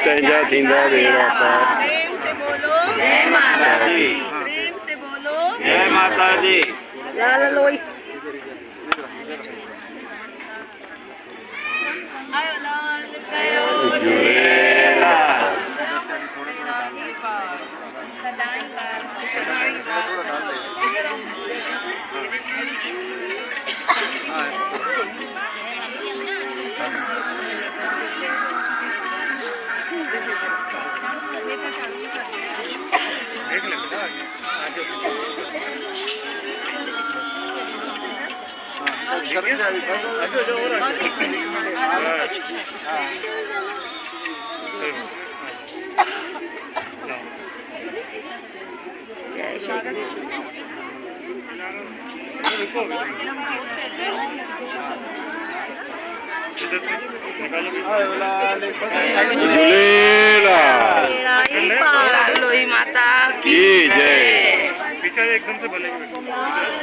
तंहिंजा थींदा बेड़ा पार। प्रेम से बोलो जय माता दी। प्रेम से बोलो जय माता दी। लाल लोई आयो लाल कयो झूलेलाल। सदाई पार सदाई पार। झूलेलाल। लोई माता की जय। पीछे एकदम से बोलेंगे।